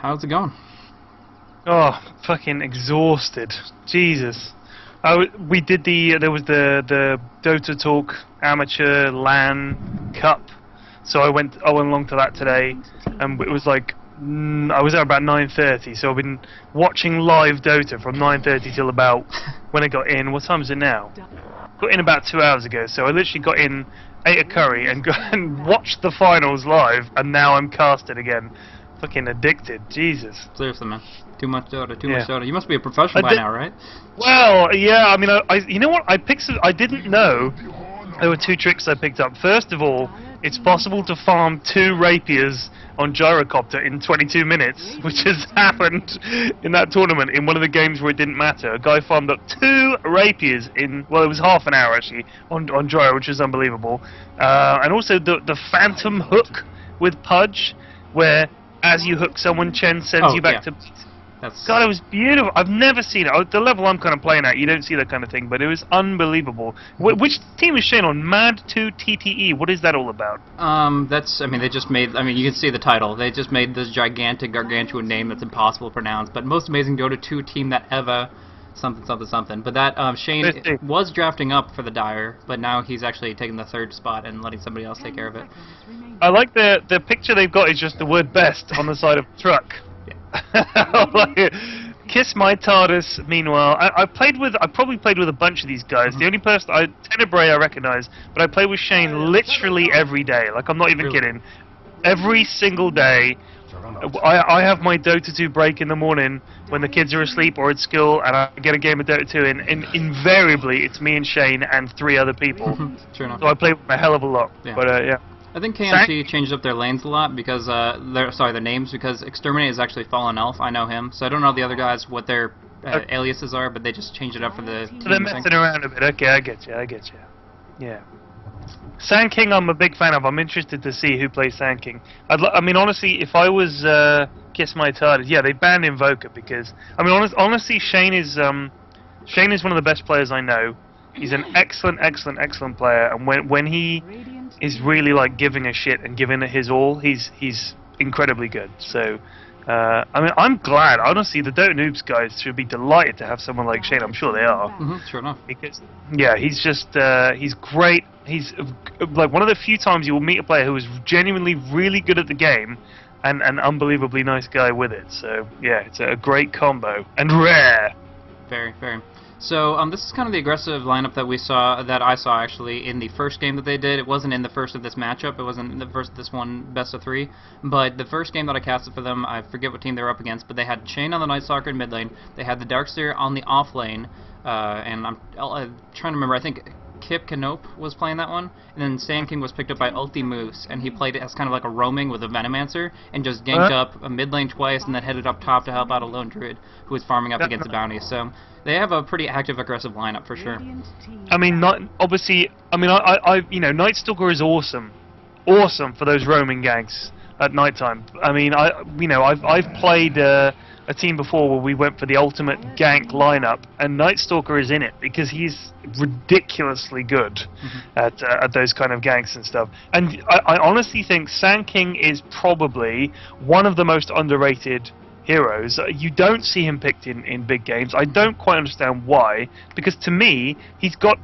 how's it going? Oh, fucking exhausted. Jesus. We did there was the Dota Talk Amateur LAN Cup, so I went along to that today, and it was like I was there about 9:30, so I've been watching live Dota from 9:30 till about when I got in. What time is it now? Got in about 2 hours ago, so I literally got in, ate a curry, and and watched the finals live, and now I'm casted again. Fucking addicted, Jesus. Seriously, man. Too much Dota, too much Dota. You must be a professional by now, right? Well, yeah, I mean, you know what? I didn't know there were two tricks I picked up. First of all, it's possible to farm 2 rapiers on gyrocopter in 22 minutes, which has happened in that tournament in one of the games where it didn't matter. A guy farmed up 2 rapiers in, well, it was half an hour actually, on gyro, which is unbelievable. And also the phantom hook with Pudge, where as you hook someone, Chen sends you back to... God, it was beautiful. I've never seen it. At the level I'm kind of playing at, you don't see that kind of thing, but it was unbelievable. Which team is Shane on? Mad 2 TTE. What is that all about? They just made, you can see the title. They just made this gigantic, gargantuan name that's impossible to pronounce, but most amazing Dota 2 team that ever... something. But that, Shane was drafting up for the Dire, but now he's actually taking the 3rd spot and letting somebody else take care of it. I like the picture they've got is just the word best on the side of the truck. Kiss my TARDIS. Meanwhile, I probably played with a bunch of these guys. The only person, Tenebrae I recognize, but I play with Shane literally every day. Like, I'm not even kidding. Every single day. I have my Dota 2 break in the morning when the kids are asleep or at school, and I get a game of Dota 2 in, and invariably it's me and Shane and 3 other people. Sure enough. So I play a hell of a lot. Yeah. But yeah. I think KMC changed up their lanes a lot because their names, because Exterminate is actually Fallen Elf. I know him, so I don't know the other guys what their aliases are, but they just changed it up for the. So they're messing around a bit. Okay, I get you. Yeah. Sand King, I'm a big fan of. I'm interested to see who plays Sand King. Honestly, if I was Kiss My TARDIS, yeah, they banned Invoker because honestly, Shane is one of the best players I know. He's an excellent player, and when he is really like giving a shit and giving it his all, he's incredibly good. So, I'm glad. Honestly, the DotaNoobs guys should be delighted to have someone like Shane. I'm sure they are. Sure enough. Because he's just he's great. He's like one of the few times you will meet a player who is genuinely really good at the game and an unbelievably nice guy with it. So yeah, it's a great combo and rare. Very, very. So this is kind of the aggressive lineup that I saw actually in the first game that they did. It wasn't in the first of this matchup. It wasn't in the first of this one best of 3. But the first game that I casted for them, I forget what team they were up against, but they had Shane on the Night Stalker in mid lane. They had the Darkseer on the off lane, and I'm trying to remember. I think Kip Canope was playing that one, and then Sand King was picked up by Ulti Moose, and he played it as kind of like a roaming with a Venomancer, and just ganked up a mid lane twice, and then headed up top to help out a lone druid who was farming up against the bounty. So they have a pretty active, aggressive lineup for sure. Night Stalker is awesome for those roaming ganks at nighttime. I've played a team before where we went for the ultimate gank lineup, and Night Stalker is in it because he's ridiculously good at those kind of ganks and stuff. And I honestly think Sand King is probably one of the most underrated heroes. You don't see him picked in big games. I don't quite understand why, because to me he's got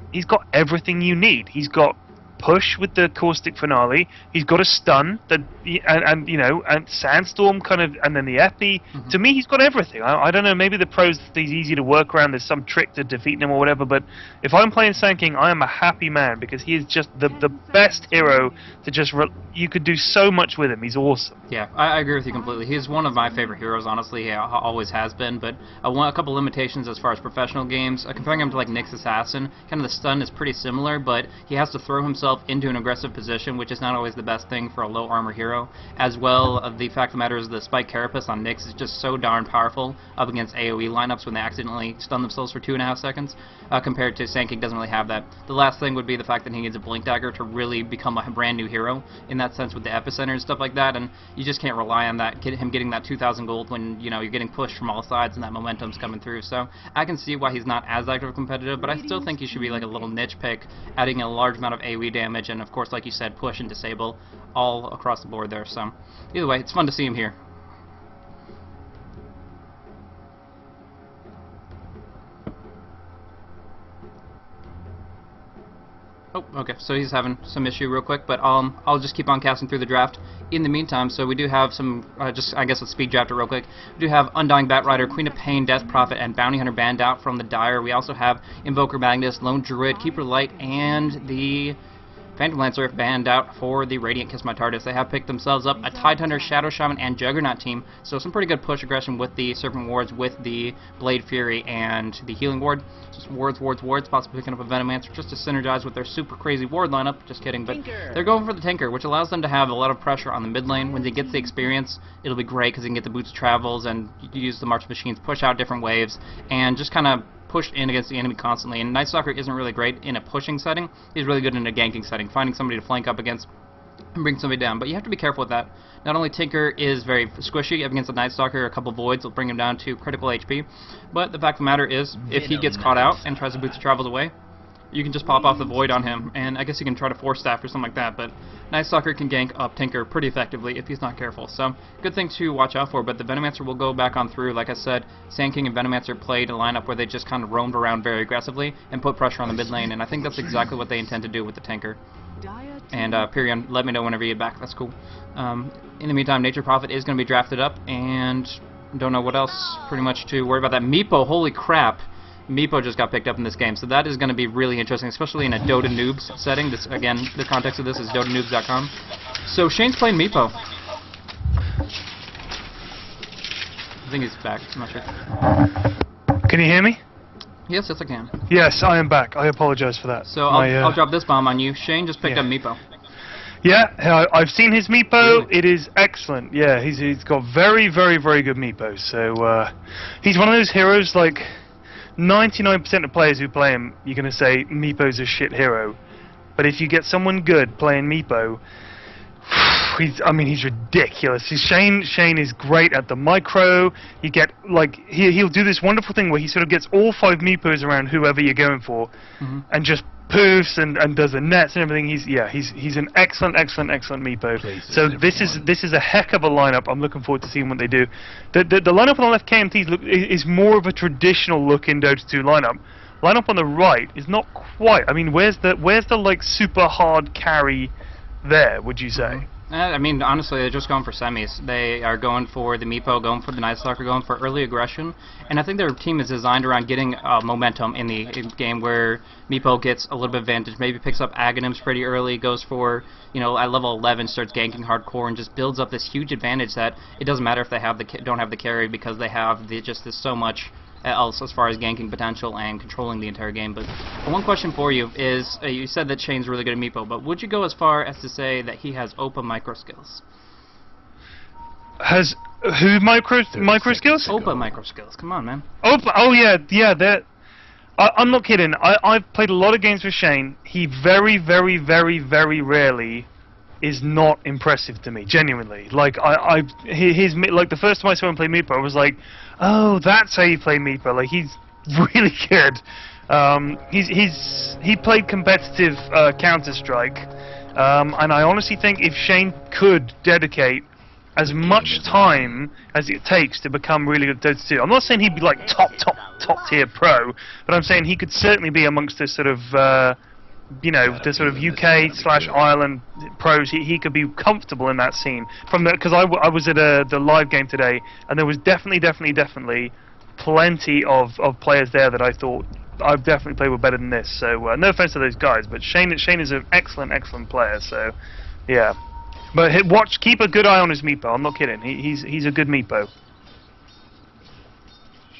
everything you need. He's got push with the caustic finale. He's got a stun that and sandstorm kind of, and then the epi. To me, he's got everything. I don't know. Maybe the pros, he's easy to work around. There's some trick to defeating him or whatever. But if I'm playing Sand King, I am a happy man because he is just the best hero to just. You could do so much with him. He's awesome. Yeah, I agree with you completely. He's one of my favorite heroes, honestly. He always has been. But a couple limitations as far as professional games. Comparing him to like Nyx Assassin, kind of the stun is pretty similar, but he has to throw himself into an aggressive position, which is not always the best thing for a low armor hero. As well, the fact of the matter is the Spike Carapace on Nyx is just so darn powerful up against AoE lineups when they accidentally stun themselves for 2.5 seconds, compared to Sand King doesn't really have that. The last thing would be the fact that he needs a Blink Dagger to really become a brand new hero in that sense with the Epicenter and stuff like that, and you just can't rely on that, him getting that 2,000 gold when you're getting pushed from all sides and that momentum's coming through. So I can see why he's not as active competitive, but I still think he should be like a little niche pick, adding a large amount of AoE damage, and of course, like you said, push and disable all across the board there. So either way, it's fun to see him here. Oh, okay. So he's having some issue real quick, but I'll just keep on casting through the draft. In the meantime, so we do have some, just I guess let's speed draft it real quick. We do have Undying Batrider, Queen of Pain, Death Prophet, and Bounty Hunter banned out from the Dire. We also have Invoker Magnus, Lone Druid, Keeper Light, and the Phantom Lancer banned out for the Radiant Kiss My TARDIS. They have picked themselves up a Tide Hunter, Shadow Shaman, and Juggernaut team, so some pretty good push aggression with the Serpent Wards, with the Blade Fury, and the Healing Ward. Just wards, possibly picking up a Venomancer just to synergize with their super crazy ward lineup. Just kidding, but they're going for the Tinker, which allows them to have a lot of pressure on the mid lane. When they get the experience, it'll be great because they can get the Boots of Travels and use the March Machines, push out different waves, and just kind of push in against the enemy constantly. And Night Stalker isn't really great in a pushing setting. He's really good in a ganking setting, finding somebody to flank up against and bring somebody down. But you have to be careful with that. Not only Tinker is very squishy up against the Night Stalker, a couple Voids will bring him down to critical HP, but the fact of the matter is, if he gets caught out and tries to Boots of Travels away, you can just pop off the Void on him, and I guess you can try to Force Staff or something like that, but Night Stalker can gank up Tinker pretty effectively if he's not careful, so good thing to watch out for. But the Venomancer will go back on through. Like I said, Sand King and Venomancer played a lineup where they just kind of roamed around very aggressively and put pressure on the mid lane, and I think that's exactly what they intend to do with the Tinker. And Pyrion, let me know whenever you get back, that's cool. In the meantime, Nature Prophet is going to be drafted up, and don't know what else pretty much to worry about. That meepo, holy crap. Meepo just got picked up in this game, so that is going to be really interesting, especially in a DotaNoobs setting. This, again, the context of this is DotaNoobs.com. So Shane's playing Meepo. I think he's back. I'm not sure. Can you hear me? Yes, yes, I can. Yes, I am back. I apologize for that. So I'll drop this bomb on you. Shane just picked up Meepo. Yeah, I've seen his Meepo. Really? It is excellent. Yeah, he's got very, very, very good Meepo. So he's one of those heroes, like 99% of players who play him, you're going to say Meepo's a shit hero. But if you get someone good playing Meepo, he's ridiculous. Shane is great at the micro. You get, like, he'll do this wonderful thing where he sort of gets all 5 Meepos around whoever you're going for, and just poofs and does the nets and everything. He's an excellent Meepo. So this is a heck of a lineup. I'm looking forward to seeing what they do. The lineup on the left, KMT's is more of a traditional look in Dota 2 lineup. Lineup on the right is not quite. I mean, where's the like super hard carry there, would you say? I mean, honestly, they're just going for semis. They are going for the Meepo, going for the Night Stalker, going for early aggression. And I think their team is designed around getting momentum in the game where Meepo gets a little bit of advantage, maybe picks up Aghanims pretty early, goes for, you know, at level 11, starts ganking hardcore, and just builds up this huge advantage that it doesn't matter if they have don't have the carry, because they have just this so much else as far as ganking potential and controlling the entire game. But one question for you is, you said that Shane's really good at Meepo, but would you go as far as to say that he has OPA micro skills? Has who micro skills? OPA micro skills. Come on, man. OPA. Oh yeah. I'm not kidding. I've played a lot of games with Shane. He very rarely is not impressive to me, genuinely. Like his like the first time I saw him play Meepo, I was like, oh, that's how you play Meepo. Like, he's really good. He played competitive Counter-Strike, and I honestly think if Shane could dedicate as much time as it takes to become really good at Dota 2, I'm not saying he'd be like top tier pro, but I'm saying he could certainly be amongst this sort of you know, the sort of UK/Ireland pros. He could be comfortable in that scene. Because I was at the live game today, and there was definitely plenty of players there that I thought I've definitely played with better than this. So no offense to those guys, but Shane is an excellent player. So yeah, but keep a good eye on his Meepo. I'm not kidding. He's a good Meepo.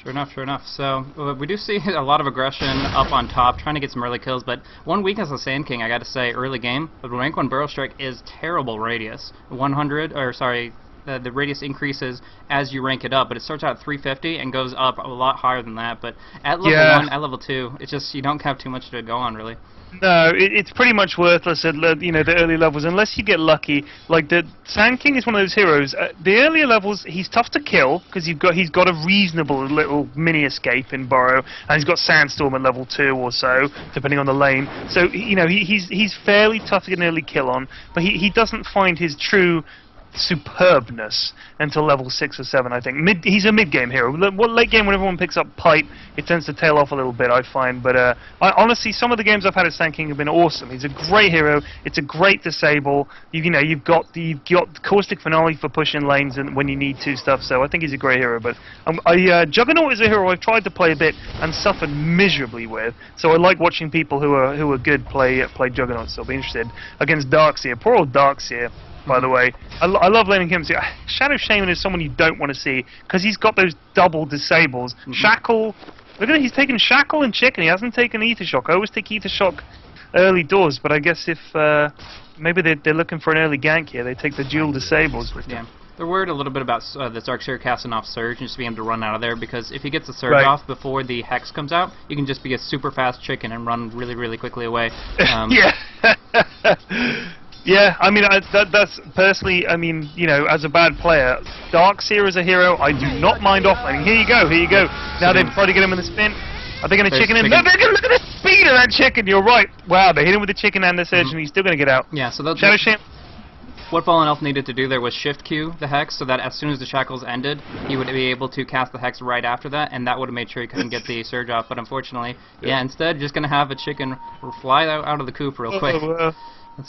Sure enough. So we do see a lot of aggression up on top, trying to get some early kills, but one weakness of Sand King, I gotta say, early game, but rank 1 Burrow Strike is terrible radius. The radius increases as you rank it up, but it starts out at 350 and goes up a lot higher than that. But at level 1, at level 2, it's just, you don't have too much to go on, really. No, it's pretty much worthless at the early levels unless you get lucky. Like the Sand King is one of those heroes. The earlier levels, he's tough to kill because he's got a reasonable little mini escape in Burrow, and he's got Sandstorm at level 2 or so, depending on the lane. So he's fairly tough to get an early kill on, but he doesn't find his true superbness until level 6 or 7, I think. He's a mid-game hero. Late game, when everyone picks up Pipe, it tends to tail off a little bit, I find. But honestly, some of the games I've had at Sand King have been awesome. He's a great hero. It's a great disable. You've got Caustic Finale for pushing lanes and when you need to stuff. So I think he's a great hero. But Juggernaut is a hero I've tried to play a bit and suffered miserably with. So I like watching people who are good play Juggernaut. So I'll be interested against Darkseer. Poor old Darkseer. By the way, I love laning him. Shadow Shaman is someone you don't want to see because he's got those double disables. Shackle, look at it, he's taken Shackle and Chicken. He hasn't taken Ether Shock. I always take Ether Shock early doors, but I guess if maybe they're looking for an early gank here, they take the dual disables with them. They're worried a little bit about the Darkseer casting off Surge and just being able to run out of there, because if he gets the Surge off before the Hex comes out, you can just be a super fast Chicken and run really, really quickly away. Yeah. Yeah, I mean, that's personally, I mean, as a bad player, Darkseer is a hero I do not mind offlaning. Here you go. Now they've tried to get him in the spin. Are they going to chicken him? No, they're going to look at the speed of that Chicken. You're right. Wow, they hit him with the Chicken and the Surge, and he's still going to get out. Yeah, so Shadow Shaman. What Fallen Elf needed to do there was shift Q the Hex so that as soon as the Shackles ended, he would be able to cast the Hex right after that, and that would have made sure he couldn't get the Surge off. But unfortunately, instead, just going to have a Chicken fly out of the coop real quick.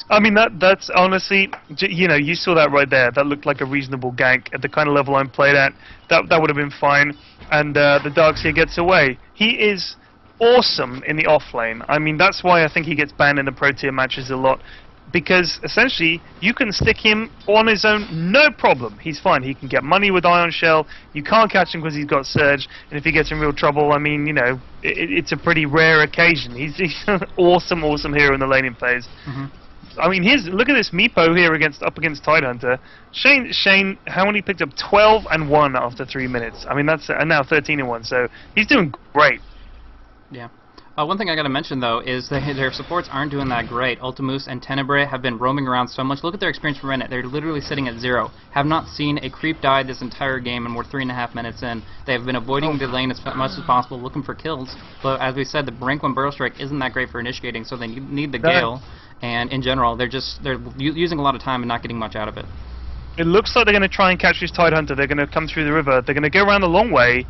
I mean, that's honestly, you saw that right there. That looked like a reasonable gank at the kind of level I'm played at. That would have been fine. And the Darkseer gets away. He is awesome in the off lane. I mean, that's why I think he gets banned in the pro tier matches a lot. Because essentially, you can stick him on his own, no problem. He's fine. He can get money with Ion Shell. You can't catch him because he's got Surge. And if he gets in real trouble, I mean, it's a pretty rare occasion. He's an awesome hero in the laning phase. I mean, look at this meepo here up against Tidehunter. Shane, how many picked up? 12 and 1 after 3 minutes. I mean, and now 13 and 1. So he's doing great. Yeah. One thing I gotta mention though is that their supports aren't doing that great. Ultimus and Tenebrae have been roaming around so much. Look at their experience per minute. They're literally sitting at 0. Have not seen a creep die this entire game, and we're 3.5 minutes in. They have been avoiding the lane as much as possible, looking for kills. But as we said, the Brink 1 Burrow Strike isn't that great for initiating, so they need the Gale. And in general, they're using a lot of time and not getting much out of it. It looks like they're going to try and catch this Tidehunter. They're going to come through the river. They're going to go around the long way,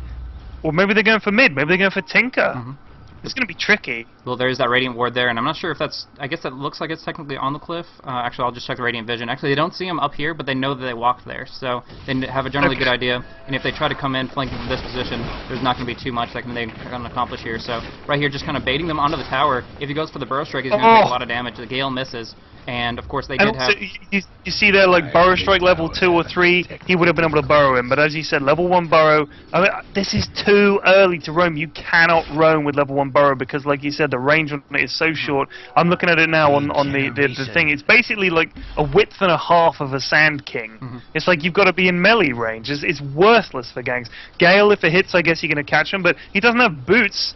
or maybe they're going for mid. Maybe they're going for Tinker. It's going to be tricky. Well, there's that Radiant Ward there, and I'm not sure if that's... I guess that looks like it's technically on the cliff. Actually, I'll just check the Radiant Vision. Actually, they don't see him up here, but they know that they walked there, so they have a generally good idea. And if they try to come in flanking from this position, there's not going to be too much that they can accomplish here. So right here, just kind of baiting them onto the tower. If he goes for the Burrow Strike, he's going to take a lot of damage. The Gale misses. And of course they did have... You see there, like, Burrow Strike level 2 or 3, he would have been able to burrow him, but as you said, level 1 Burrow, I mean, this is too early to roam. You cannot roam with level 1 Burrow because, like you said, the range on it is so short. I'm looking at it now on the thing. It's basically like a width and a half of a Sand King. It's like you've got to be in melee range. It's worthless for ganks. Gale, if it hits, I guess you're going to catch him, but he doesn't have boots.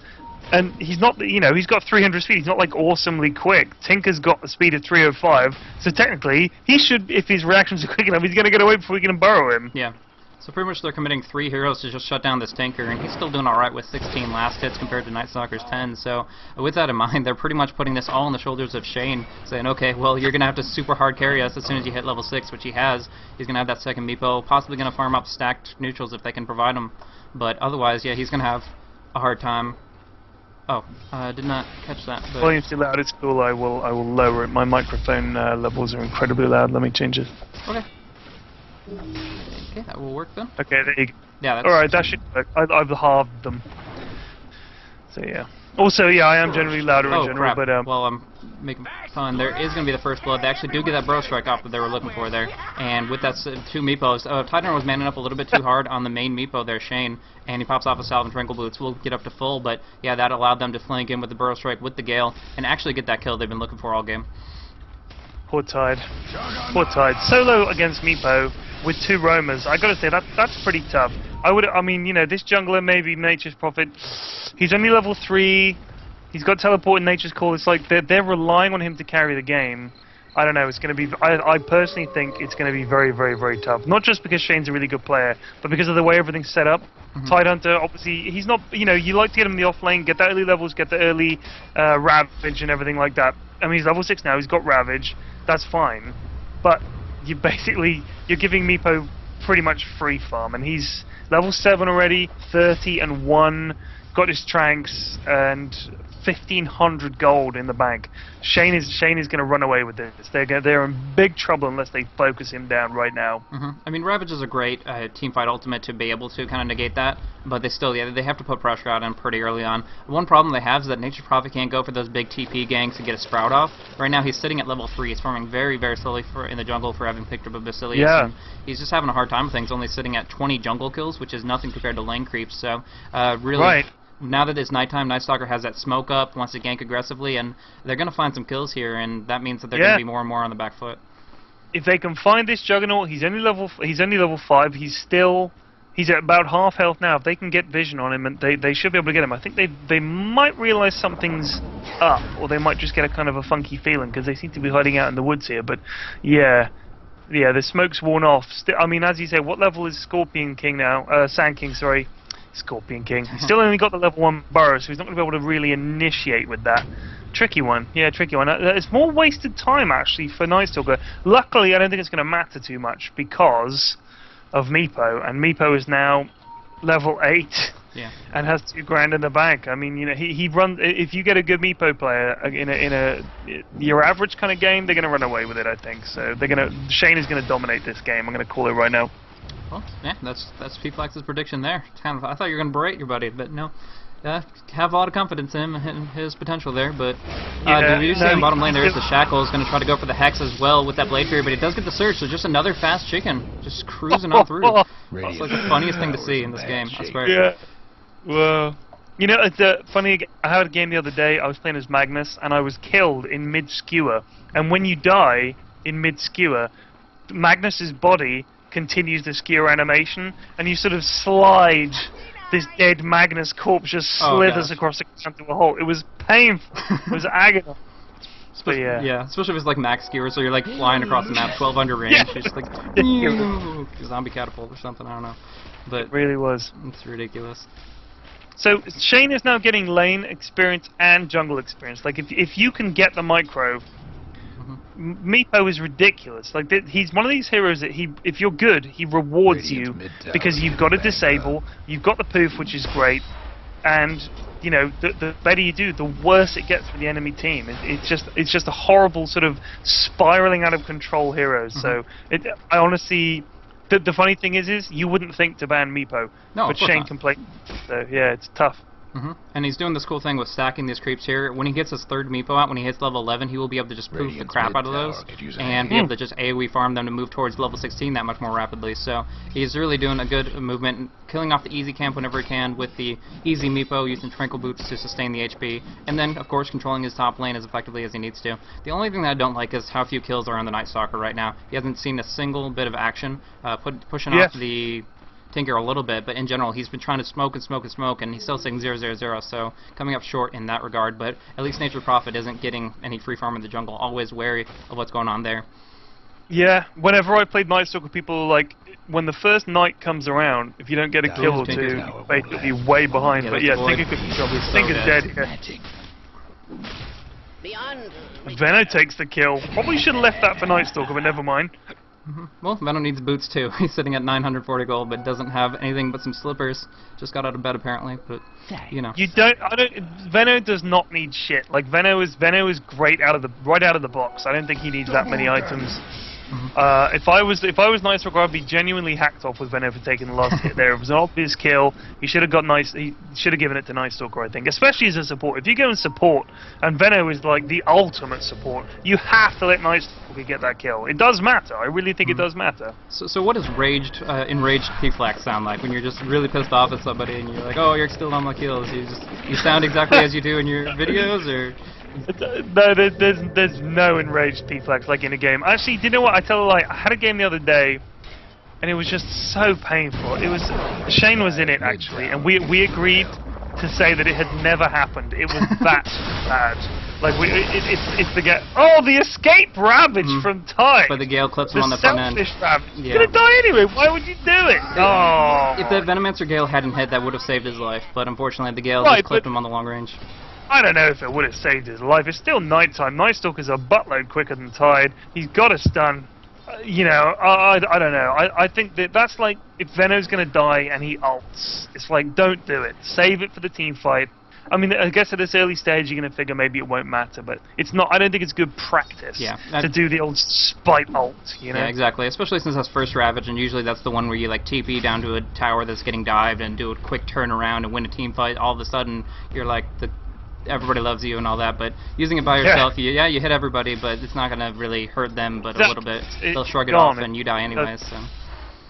And he's not, he's got 300 speed. He's not like awesomely quick. Tinker's got a speed of 305. So technically, he should, if his reactions are quick enough, he's going to get away before we can burrow him. Yeah. So pretty much they're committing 3 heroes to just shut down this Tinker, and he's still doing alright with 16 last hits compared to Night Stalker's 10. So with that in mind, they're pretty much putting this all on the shoulders of Shane, saying, okay, well, you're going to have to super hard carry us as soon as you hit level 6, which he has. He's going to have that second meepo, possibly going to farm up stacked neutrals if they can provide them. But otherwise, yeah, he's going to have a hard time. Oh, did not catch that. But volume's too loud. It's cool. I will lower it. My microphone levels are incredibly loud. Let me change it. Okay. Okay, that will work then. Okay, there you go. Yeah, that's... Alright, that should work. I've halved them. So yeah. Also, yeah, I am generally louder in general, crap. but well, I'm making fun. There is going to be the first blood. They actually do get that Burrow Strike off that they were looking for there. And with that 2 meepos, Tidehunter was manning up a little bit too hard on the main meepo there, Shane, and he pops off a Salve and Tranquil Boots. We'll get up to full, but yeah, that allowed them to flank in with the Burrow Strike with the Gale and actually get that kill they've been looking for all game. Poor Tide. Poor Tide. Solo against meepo with 2 roamers. I gotta say, that's pretty tough. I mean, this jungler, maybe Nature's Prophet, he's only level 3, he's got teleport and Nature's Call. It's like they're relying on him to carry the game. I don't know, it's going to be, I personally think it's going to be very, very, very tough. Not just because Shane's a really good player, but because of the way everything's set up. Tidehunter, obviously, he's not, you like to get him in the off lane, get the early levels, get the early Ravage and everything like that. I mean, he's level 6 now, he's got Ravage, that's fine. But you're giving meepo pretty much free farm, and he's level 7 already, 30 and 1, got his tranks and 1,500 gold in the bank. Shane is going to run away with this. They're in big trouble unless they focus him down right now. I mean, Ravage is a great teamfight ultimate to be able to kind of negate that, but they still, they have to put pressure out on him pretty early on. One problem they have is that Nature's Prophet can't go for those big TP ganks and get a Sprout off. Right now he's sitting at level 3. He's farming very, very slowly in the jungle for having picked up a Basilius. Yeah. And he's just having a hard time with things, only sitting at 20 jungle kills, which is nothing compared to lane creeps. So really... Right. Now that it's nighttime, Night Stalker has that smoke up, wants to gank aggressively, and they're going to find some kills here, and that means that they're going to be more and more on the back foot. If they can find this Juggernaut, he's only level 5. He's at about half health now. If they can get vision on him, and they should be able to get him. I think they might realize something's up, or they might just get a kind of a funky feeling because they seem to be hiding out in the woods here. But yeah, the smoke's worn off. I mean, as you say, what level is Scorpion King now? Sand King, sorry. Scorpion King. He's still only got the level 1 burrow, so he's not going to be able to really initiate with that. Tricky one. Yeah, tricky one. It's more wasted time, actually, for Night Stalker. Luckily, I don't think it's going to matter too much because of meepo, and meepo is now level 8 and has 2 grand in the bank. I mean, you know, he runs. If you get a good meepo player in your average kind of game, they're going to run away with it, I think. So Shane is going to dominate this game. I'm going to call it right now. Well, yeah, that's PyrionFlax's prediction there. Kind of, I thought you were going to berate your buddy, but no. Have a lot of confidence in him and his potential there, but you see in bottom lane there is the Shackle is going to try to go for the Hex as well with that Blade Fury, but he does get the Surge, so just another fast chicken, just cruising on through. It's like the funniest thing to see in this game, I swear. Yeah, well, you know, it's funny, I had a game the other day, I was playing as Magnus, and I was killed in mid-skewer, and when you die in mid-skewer, Magnus's body continues the skewer animation, and you sort of slide this dead Magnus corpse just slithers across the ground through a hole. It was painful. It was agony. Yeah, especially if it's like max skewer, so you're like flying across the map, 1200 range. You're just like zombie catapult or something. I don't know, but it really was. It's ridiculous. So Shane is now getting lane experience and jungle experience. Like if you can get the micro. Meepo is ridiculous. Like he's one of these heroes that if you're good, he rewards you because you've got a disable, you've got the poof, which is great, and you know the better you do, the worse it gets for the enemy team. It's just a horrible sort of spiraling out of control hero. So I honestly, the funny thing is you wouldn't think to ban Meepo, but Shane can play. So yeah, it's tough. And he's doing this cool thing with stacking these creeps here. When he gets his 3rd meepo out, when he hits level 11, he will be able to just poof the crap out of those and be able to just AoE farm them to move towards level 16 that much more rapidly. So he's really doing a good movement, killing off the easy camp whenever he can with the easy meepo, using Tranquil Boots to sustain the HP, and then, of course, controlling his top lane as effectively as he needs to. The only thing that I don't like is how few kills are on the Night Stalker right now. He hasn't seen a single bit of action, pushing off the Tinker a little bit, but in general he's been trying to smoke and smoke and smoke, and he's still saying 0-0-0, so coming up short in that regard. But at least Nature's Prophet isn't getting any free farm in the jungle, always wary of what's going on there. Yeah, whenever I played Night Stalker, people are like, when the first night comes around, if you don't get a kill or two, you're basically way behind. But yeah, Tinker could be Tinker's dead here. Veno takes the kill. Probably should have left that for Night Stalker, but never mind. Well, Venom needs boots too. He's sitting at 940 gold, but doesn't have anything but some slippers. Just got out of bed apparently, but you know. Veno does not need shit. Like Veno is great right out of the box. I don't think he needs that many items. If I was Night Stalker, I'd be genuinely hacked off with Veno for taking the last hit there. It was an obvious kill. He should have given it to Night Stalker, I think, especially as a support. If you go and support, and Veno is like the ultimate support, you have to let Night Stalker get that kill. It does matter. I really think it does matter. So what does enraged PyrionFlax sound like when you're just really pissed off at somebody and you're like, oh, you're still on my kills? You sound exactly as you do in your videos, or? No, there's no enraged PyrionFlax like in a game. Actually, do you know what? I tell a lie. I had a game the other day, and it was just so painful. Shane was in it actually, and we agreed to say that it had never happened. It was that bad. Like it's the escape Ravage from Time. But the Gale clips him on the front end. Ravage. He's gonna die anyway. Why would you do it? Oh. If the Venomancer Gale hadn't hit, that would have saved his life. But unfortunately, the Gale just clipped him on the long range. I don't know if it would have saved his life. It's still nighttime. Night Stalker's a buttload quicker than Tide. He's got a stun. You know, I don't know. I think that's like if Veno's gonna die and he ults, it's like don't do it. Save it for the team fight. I mean, I guess at this early stage you're gonna figure maybe it won't matter, but it's not. I don't think it's good practice to do the old spite ult. You know? Yeah, exactly. Especially since that's first Ravage, and usually that's the one where you like TP down to a tower that's getting dived and do a quick turnaround and win a team fight. All of a sudden you're like everybody loves you and all that, but using it by yourself, you hit everybody, but it's not gonna really hurt them, but a little bit. They'll shrug it off and you die anyways. So.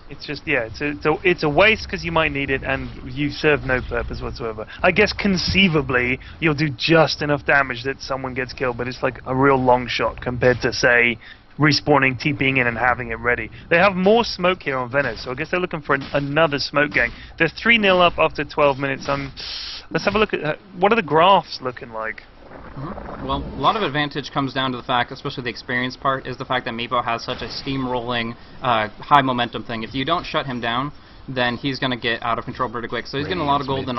It's just, it's a waste because you might need it and you serve no purpose whatsoever. I guess conceivably you'll do just enough damage that someone gets killed, but it's like a real long shot compared to, say, respawning, TPing in and having it ready. They have more smoke here on Venice, so I guess they're looking for another smoke gang. They're 3-0 up after 12 minutes. Let's have a look at, what are the graphs looking like? Well, a lot of advantage comes down to the fact, especially the experience part, is the fact that meepo has such a steamrolling, high momentum thing. If you don't shut him down, then he's going to get out of control pretty quick. So he's getting a lot of gold and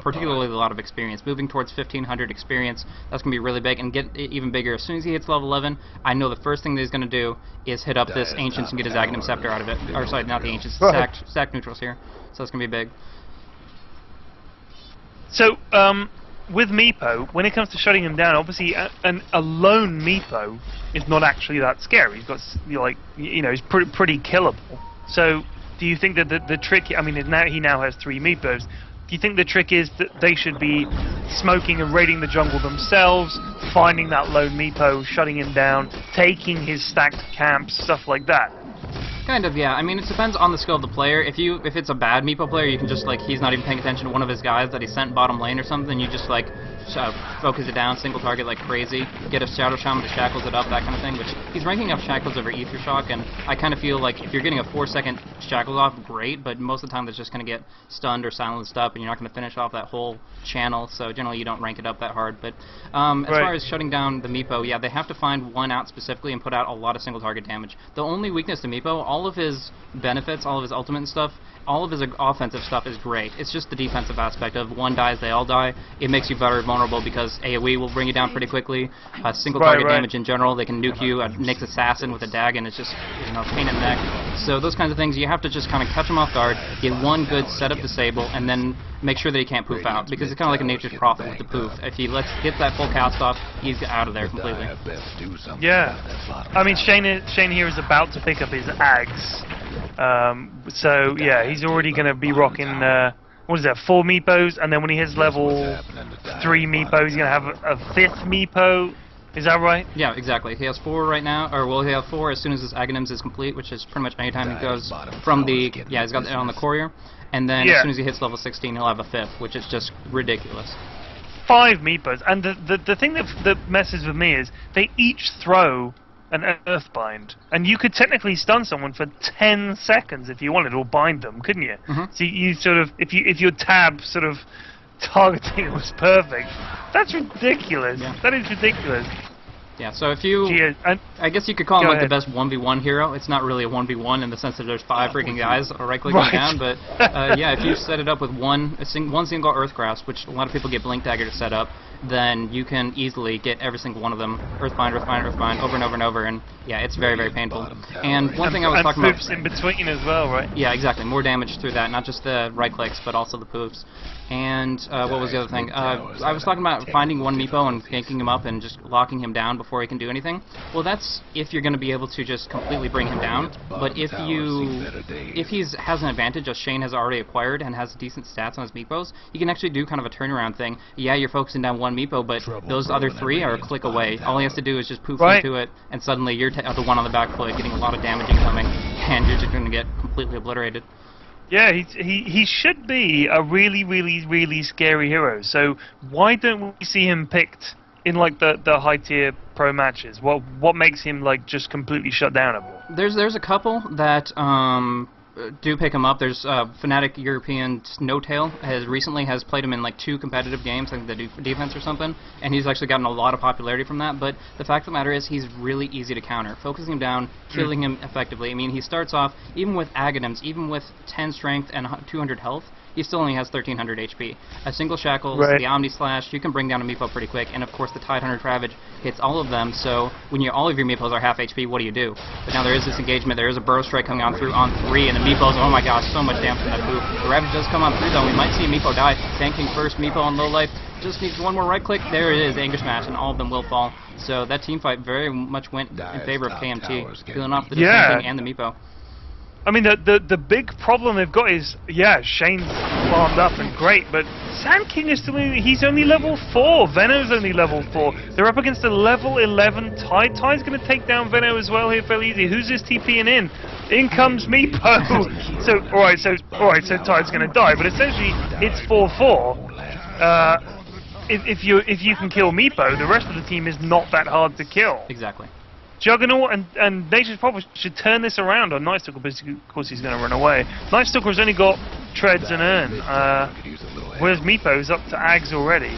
particularly a lot of experience. Moving towards 1,500 experience, that's going to be really big, and get even bigger. As soon as he hits level 11, I know the first thing that he's going to do is hit up this Ancients and get his Aghanim Scepter out of it. Or sorry, not the Ancients, stacked neutrals here. So that's going to be big. So, with meepo, when it comes to shutting him down, obviously a lone meepo is not actually that scary. He's got, he's pretty killable. So, do you think that the trick? I mean, he now has 3 meepos. Do you think the trick is that they should be smoking and raiding the jungle themselves, finding that lone meepo, shutting him down, taking his stacked camps, stuff like that? Kind of, yeah. I mean, it depends on the skill of the player. If it's a bad meepo player, you can just, like, he's not even paying attention to one of his guys that he sent bottom lane or something, you just, like, focus it down, single target like crazy, get a Shadow Shaman to shackles it up, that kind of thing, which he's ranking up shackles over Ether Shock, and I kind of feel like if you're getting a 4-second shackles off, great, but most of the time that's just going to get stunned or silenced up, and you're not going to finish off that whole channel, so generally you don't rank it up that hard. But as far as shutting down the meepo, yeah, they have to find one out specifically and put out a lot of single target damage. The only weakness to meepo, all of his benefits, all of his ultimate and stuff, all of his offensive stuff is great. It's just the defensive aspect of one dies, they all die. It makes you very vulnerable because AoE will bring you down pretty quickly. Single target damage in general, they can nuke you. Nyx Assassin with a dag, and it's just pain in the neck. So those kinds of things, you have to just kind of catch him off guard, get one good setup disable, and then make sure that he can't poof out, because it's kind of like a nature's prophet with the poof. If he gets that full cast off, he's out of there completely. Yeah. I mean, Shane here is about to pick up his Ags. So yeah, he's already going to be rocking, what is that, 4 meepos, and then when he hits level 3 meepos, he's going to have a 5th meepo. Is that right? Yeah, exactly. He has 4 right now, or well, he have 4 as soon as his Aghanims is complete, which is pretty much any time he goes from the, he's got it on the courier, and then as soon as he hits level 16, he'll have a 5th, which is just ridiculous. 5 meepos, and the thing that messes with me is they each throw an Earthbind, and you could technically stun someone for 10 seconds if you wanted, or bind them, couldn't you? So you sort of, if your tab sort of targeting was perfect, that's ridiculous. That is ridiculous. Yeah, so if you, I guess you could call him like the best 1v1 hero. It's not really a 1v1 in the sense that there's 5 freaking guys right-clicking down, but yeah, if you set it up with one single Earth Grasp, which a lot of people get Blink Dagger to set up, then you can easily get every single one of them, Earthbind, Earthbind, Earthbind, over and over and over, and yeah, it's very, very painful. And one thing I was talking about... poofs in between as well, right? Yeah, exactly, more damage through that, not just the right-clicks, but also the poofs. And what was the other thing? I was talking about finding one meepo and ganking him up and just locking him down before he can do anything. Well, that's if you're going to be able to just completely bring him down. But if he has an advantage, as Shane has already acquired and has decent stats on his meepos, you can actually do kind of a turnaround thing. Yeah, you're focusing down one meepo, but those other 3 are a click away. All he has to do is just poof into it, and suddenly you're the one on the back foot getting a lot of damage incoming, and you're just going to get completely obliterated. Yeah, he should be a really, really, really scary hero. So why don't we see him picked in like the high tier pro matches? What makes him like just completely shut downable? There's a couple that do pick him up. There's Fnatic European No-Tail recently has played him in like 2 competitive games, I think the defense or something, and he's actually gotten a lot of popularity from that. But the fact of the matter is he's really easy to counter. Focusing him down, killing him effectively. I mean, he starts off, even with Aghanims, even with 10 strength and 200 health, he still only has 1300 HP. A single Shackles, the Omni Slash, you can bring down a meepo pretty quick, and of course the Tidehunter Ravage hits all of them, so when all of your meepos are half HP, what do? But now there is this engagement, there is a Burrow Strike coming on through on 3, and the meepos, oh my gosh, so much damage from that boop. The Ravage does come on through though, we might see a meepo die. Tanking first, meepo on low life, just needs one more right click, there it is, Anger Smash, and all of them will fall. So that team fight very much went in favor of KMT, peeling off the tanking and the meepo. I mean, the big problem they've got is, Shane's farmed up and great, but Sand King is still he's only level 4, Veno's only level 4. They're up against a level 11 Tide. Tide's going to take down Veno as well here fairly easy. Who's this TPing in? In comes meepo. So Tide's going to die, but essentially it's 4-4. If you can kill meepo, the rest of the team is not that hard to kill. Exactly. Juggernaut and Nature's Prophet should turn this around on Nightstalker, but of course he's going to run away. Nightstalker's only got Treads and Urn, whereas Meepo's up to Ags already.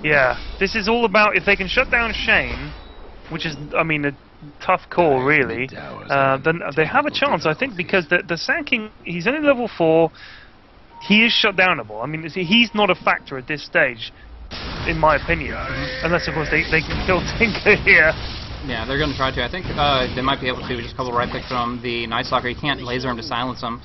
Yeah, this is all about if they can shut down Shane, which is, I mean, a tough call really, then they have a chance, I think, because the Sand King, he's only level 4, he is shut downable. I mean, he's not a factor at this stage, in my opinion, unless of course they can kill Tinker here. Yeah, they're going to try to. I think they might be able to. Just a couple right clicks from the Night Stalker. You can't laser him to silence him,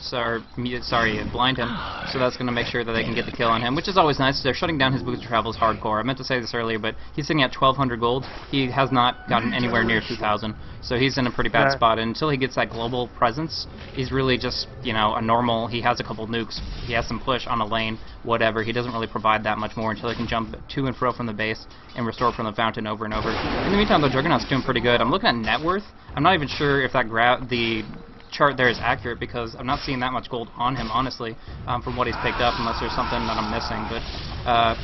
blind him. So that's going to make sure that they can get the kill on him, which is always nice. They're shutting down his booster travels hardcore. I meant to say this earlier, but he's sitting at 1200 gold. He has not gotten anywhere near 2000. So he's in a pretty bad spot. And until he gets that global presence, he's really just, a normal. He has a couple nukes. He has some push on a lane, whatever. He doesn't really provide that much more until he can jump to and fro from the base and restore from the fountain over and over. In the meantime, the Juggernaut's doing pretty good. I'm looking at net worth. I'm not even sure if that the chart there is accurate because I'm not seeing that much gold on him, honestly, from what he's picked up, unless there's something that I'm missing. But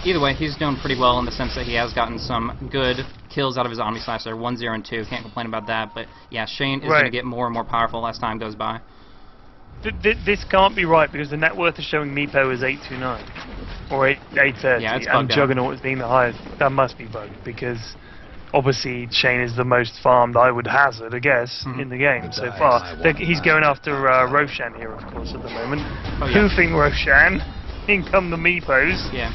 either way, he's doing pretty well in the sense that he has gotten some good kills out of his Omni Slash there, 1, 0, and 2. Can't complain about that. But yeah, Shane is going to get more and more powerful as time goes by. This can't be right because the net worth is showing Meepo as 829 or 830, yeah, it's and Juggernaut as being the highest. That must be bugged because obviously Shane is the most farmed, I would hazard, I guess, in the game so far. He's going after Roshan here, of course, at the moment. Hoofing Roshan. In come the Meepos. Yeah.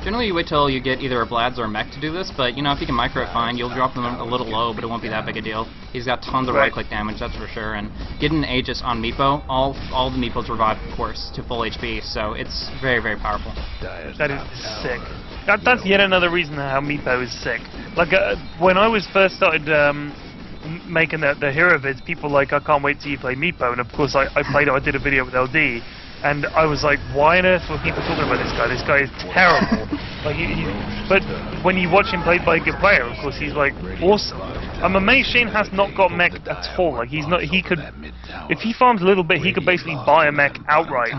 Generally, you wait till you get either a Blads or a Mech to do this, but, if you can micro it fine, you'll drop them a little low, but it won't be that big a deal. He's got tons of right-click damage, that's for sure, and getting an Aegis on Meepo, all the Meepos revive, of course, to full HP, so it's very, very powerful. That is sick. That's yet another reason how Meepo is sick. Like, when I was first started making the hero vids, people were like, I can't wait till you play Meepo, and of course I played it, I did a video with LD, and I was like, why on earth were people talking about this guy? This guy is terrible. But when you watch him played by a good player, of course, he's like awesome. I'm amazed Shane has not got mech at all. Like he could, if he farms a little bit, he could basically buy a mech outright,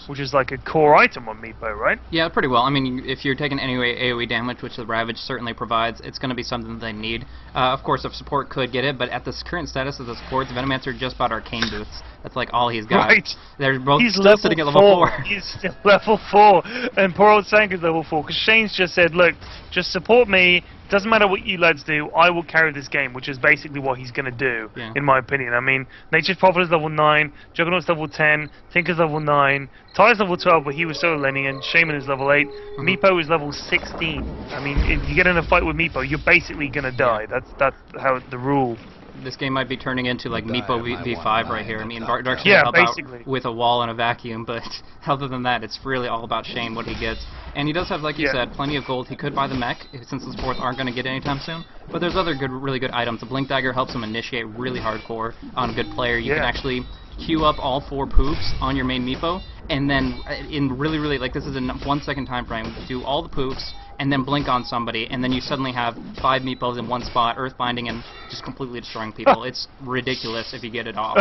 which is like a core item on Meepo, right? Yeah, pretty well. I mean, if you're taking any AoE damage, which the Ravage certainly provides, it's going to be something that they need. Of course, if support could get it, but at this current status of the support, the Venomancer just bought arcane boots. That's like all he's got. Right. They're both he's still sitting at level 4. He's still level 4, and poor old Sanka's level 4, because Shane's just said, look, just support me, doesn't matter what you lads do, I will carry this game, which is basically what he's going to do, in my opinion. I mean, Nature's Prophet is level 9, Juggernaut's level 10, Tinker's level 9, Ty's level 12, but he was solo laning, and Shaman is level 8, Meepo is level 16. I mean, if you get in a fight with Meepo, you're basically going to die. That's how the rule. This game might be turning into like Meepo v5 right here. I mean, Dark's will help out with a wall and a vacuum, but other than that, it's really all about Shane, what he gets. And he does have, like you said, plenty of gold. He could buy the mech, since the supports aren't going to get anytime soon. But there's other really good items. The Blink Dagger helps him initiate really hardcore on a good player. You can actually queue up all 4 poops on your main Meepo, and then in really, like this is a 1 second time frame, do all the poops, and then blink on somebody, and then you suddenly have 5 Meepos in one spot, earth binding, and just completely destroying people. It's ridiculous if you get it off.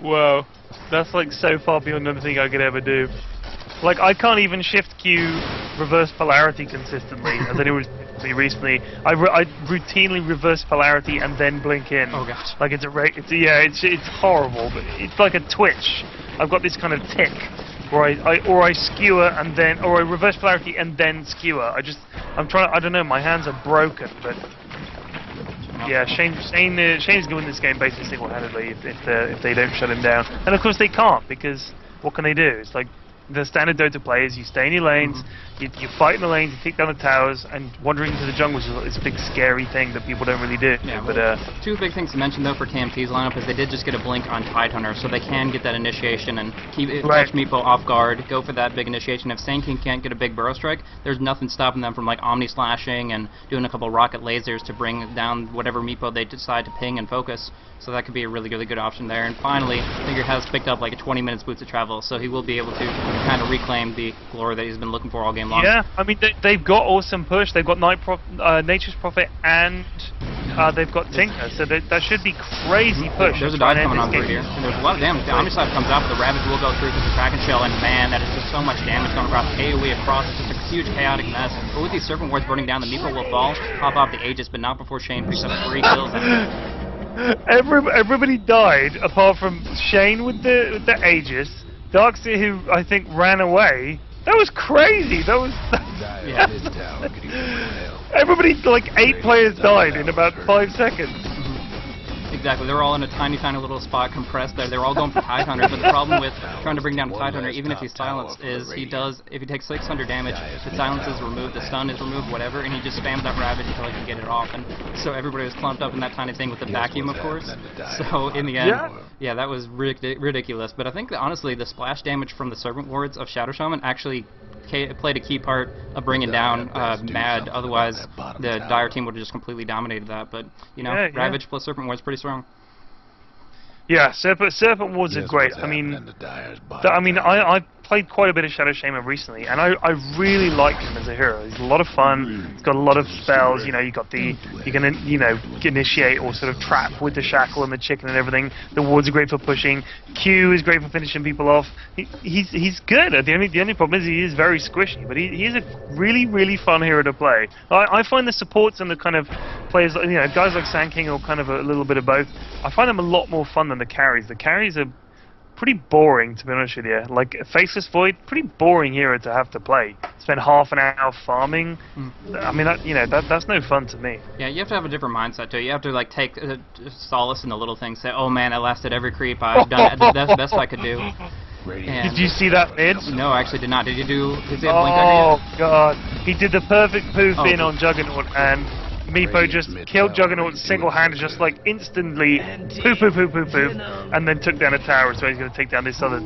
Whoa, that's like so far beyond anything I could ever do. Like, I can't even shift Q reverse polarity consistently, and then it was to me recently. I routinely reverse polarity and then blink in. Oh gosh. Like it's it's horrible, but it's like a twitch. I've got this kind of tick where I skewer and then, or I reverse polarity and then skewer. I'm trying. I don't know. My hands are broken, but yeah, Shane's going to win this game basically single-handedly if they don't shut him down. And of course they can't, because what can they do? It's like the standard Dota play is you stay in your lanes, you fight in the lanes, you take down the towers, and wandering into the jungle is a big scary thing that people don't really do. Yeah, but two big things to mention though for KMT's lineup is they did just get a blink on Tidehunter, so they can get that initiation and catch meepo off guard, go for that big initiation. If Sand King can't get a big burrow strike, there's nothing stopping them from like Omni slashing and doing a couple rocket lasers to bring down whatever meepo they decide to ping and focus. So that could be a really good option there. And finally, Finger has picked up like a 20 minutes boots of travel, so he will be able to kind of reclaim the glory that he's been looking for all game long. Yeah, I mean they've got awesome push. They've got Nature's Prophet and they've got Tinker, so that should be crazy push. There's a dive coming on through here. And there's a lot of damage. The Omnicide comes out, but the Ravage will go through with the Kraken Shell, and man, that is just so much damage going across AoE across. It's just a huge chaotic mess. But with these Serpent Wards burning down, the meepo will fall, pop off the Aegis, but not before Shane picks up 3 kills. Everybody died apart from Shane with the Aegis, Darkseer, who I think ran away. That was crazy. That was everybody, like 8 players died in about 5 seconds. Exactly, they're all in a tiny little spot compressed there. They're all going for Tidehunter, but the problem with trying to bring down Tidehunter, even if he's silenced, is if he takes 600 damage, the silence is removed, the stun is removed, whatever, and he just spams that Ravage until he can get it off. And so everybody was clumped up in that tiny thing with the vacuum, of course. So in the end, yeah, that was ridiculous. But I think that honestly, the splash damage from the Serpent Wards of Shadow Shaman actually played a key part of bringing down Mad. Otherwise, the Dire team would have just completely dominated that. But you know, Ravage plus Serpent Wards pretty strong. Yeah, Serpent Wards are great. I mean, I played quite a bit of Shadow Shaman recently, and I really like him as a hero. He's a lot of fun. He's got a lot of spells. You know, you can initiate or sort of trap with the shackle and the chicken and everything. The wards are great for pushing. Q is great for finishing people off. He's good. The only problem is he is very squishy, but he's a really fun hero to play. I find the supports and the kind of players, you know, guys like Sand King or kind of a little bit of both. I find them a lot more fun than the carries. The carries are pretty boring, to be honest with you. Like Faceless Void, pretty boring hero to have to play. Spend half an hour farming. I mean, that's no fun to me. Yeah, you have to have a different mindset too. You have to like take solace in the little things. Say, oh man, I lasted every creep. I've done it. That's the best I could do. And did you see that mid? No, I actually did not. Did you see a blink Oh god, he did the perfect poof in on Juggernaut, and meepo just killed Juggernaut single-handed, just like instantly, poof, and then took down a tower. So he's going to take down this other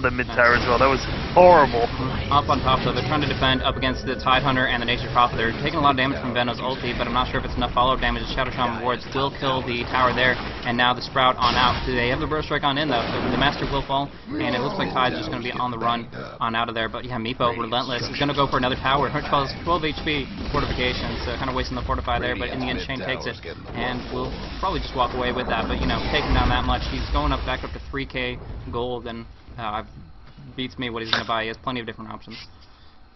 mid tower as well. That was horrible. Up on top, though, they're trying to defend up against the Tidehunter and the Nature's Prophet. They're taking a lot of damage from Venom's ulti, but I'm not sure if it's enough follow-up damage. Shadow Shaman Wards will kill the tower there, and now the Sprout on out. Do they have the burst strike on in though? The Master will fall, and it looks like Tide's just going to be on the run on out of there. But yeah, meepo, relentless. He's going to go for another tower. 12 HP fortification, so kind of wasting the fortify there. But in the end, Shane takes it, and we'll probably just walk away with that. But you know, taking down that much, he's going back up to 3K gold, and beats me what he's going to buy. He has plenty of different options.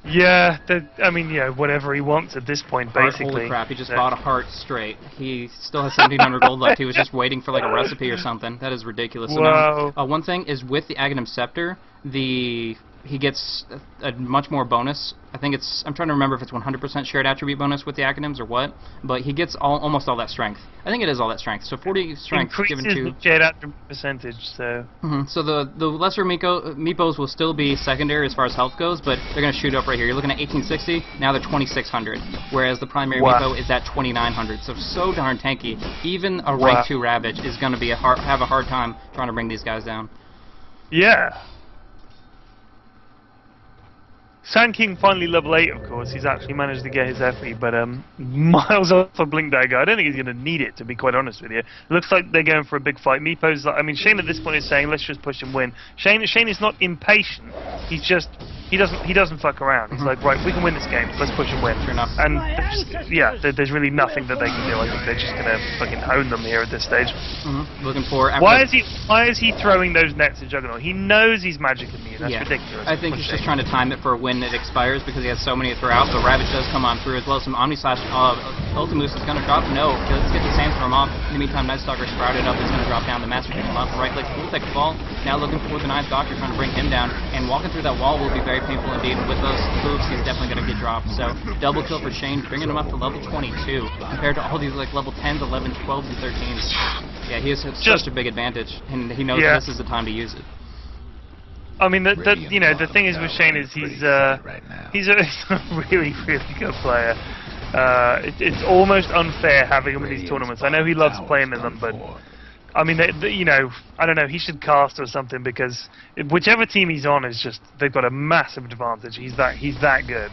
Yeah, I mean, yeah, whatever he wants at this point, basically. Holy crap, he just bought a heart straight. He still has 1,700 gold left. He was just waiting for like a recipe or something. That is ridiculous. So now, one thing is with the Aghanim Scepter, he gets a much more bonus. I think I'm trying to remember if it's 100% shared attribute bonus with the Aghanims or what, but he gets almost all that strength. I think it is all that strength. So 40 strength given to the shared attribute percentage. So so the lesser meepos will still be secondary as far as health goes, but they're going to shoot up right here. You're looking at 1860. Now they're 2600, whereas the primary meepo is at 2900. So darn tanky. Even a rank 2 Ravage is going to have a hard time trying to bring these guys down. Yeah. Sand King finally level 8, of course. He's actually managed to get his FE, but miles off a Blink Dagger. I don't think he's going to need it, to be quite honest with you. It looks like they're going for a big fight. Meepo's, I mean, Shane at this point is saying, let's just push and win. Shane is not impatient. He's just he doesn't fuck around. He's like, right, we can win this game. Let's push and win. Sure enough. And there's really nothing that they can do. I think they're just gonna fucking own them here at this stage. Looking for. Why is he throwing those nets at Juggernaut? He knows he's magic immune. That's ridiculous. I think he's just trying to time it for when it expires because he has so many throughout. But Ravage does come on through as well. Some Omni Slash. Ultimus is gonna drop. No, let's get the Sandstorm off. In the meantime, Night Stalker sprouted up. Is gonna drop down. The Master picks him up. Right click. Full tech fall. Now looking for the Ninth Doctor, trying to bring him down. And walking through that wall will be very painful indeed. With those moves, he's definitely going to get dropped. So, double kill for Shane, bringing him up to level 22, compared to all these like level 10s, 11s, 12s, and 13s. Yeah, he has such a big advantage, and he knows this is the time to use it. I mean, the thing is with Shane is he's a really, really good player. It's almost unfair having him in these tournaments. I know he loves playing in them, but I mean, I don't know, he should cast or something because whichever team he's on is just, they've got a massive advantage. He's that good.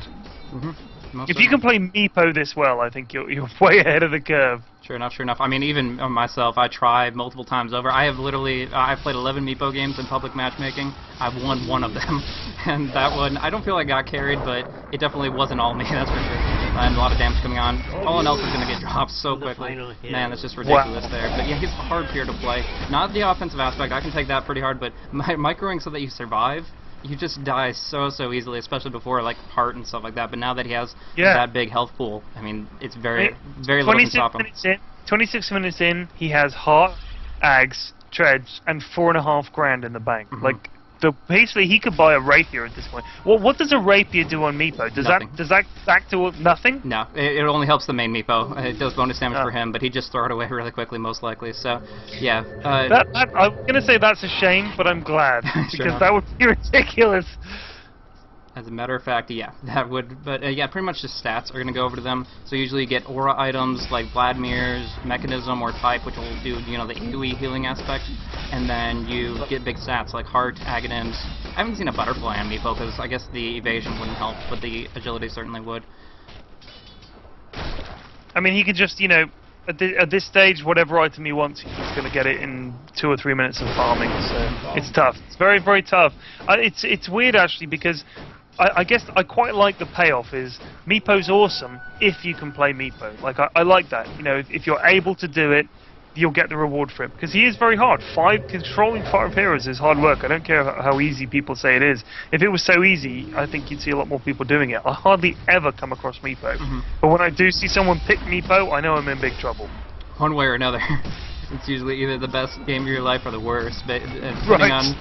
If you can play meepo this well, I think you're way ahead of the curve. Sure enough, sure enough. I mean, even myself, I tried multiple times over. I have literally, I've played 11 meepo games in public matchmaking. I've won one of them, and that one, I don't feel I got carried, but it definitely wasn't all me, that's for sure. And a lot of damage coming on. All in else is going to get dropped so quickly. Man, that's just ridiculous there. But yeah, he's a hard peer to play. Not the offensive aspect, I can take that pretty hard, but microing so that you survive, you just die so easily, especially before like heart and stuff like that. But now that he has that big health pool, I mean, it's very little can stop him. 26 minutes in, he has heart, ags, treads, and $4,500 in the bank. Like, basically, he could buy a rapier at this point. Well, what does a rapier do on meepo? Does that back to nothing? No, it only helps the main meepo. It does bonus damage for him, but he just throw it away really quickly, most likely. So, yeah. I'm gonna say that's a shame, but I'm glad because that would be ridiculous. As a matter of fact, yeah, that would, but yeah, pretty much just stats are going to go over to them. So usually you get aura items like Vladimir's Mechanism or Type, which will do, the AoE healing aspect, and then you get big stats like Heart, Aghanim's. I haven't seen a Butterfly on meepo because I guess the evasion wouldn't help, but the agility certainly would. I mean, he could just, at this stage, whatever item he wants, he's going to get it in 2 or 3 minutes of farming, so it's tough. It's very, very tough. It's weird, actually, because I guess I quite like the payoff is meepo's awesome if you can play meepo. Like, I like that. If you're able to do it, you'll get the reward for it. Because he is very hard. Controlling 5 heroes is hard work. I don't care how easy people say it is. If it was so easy, I think you'd see a lot more people doing it. I hardly ever come across meepo. But when I do see someone pick meepo, I know I'm in big trouble. One way or another. It's usually either the best game of your life or the worst, but depending on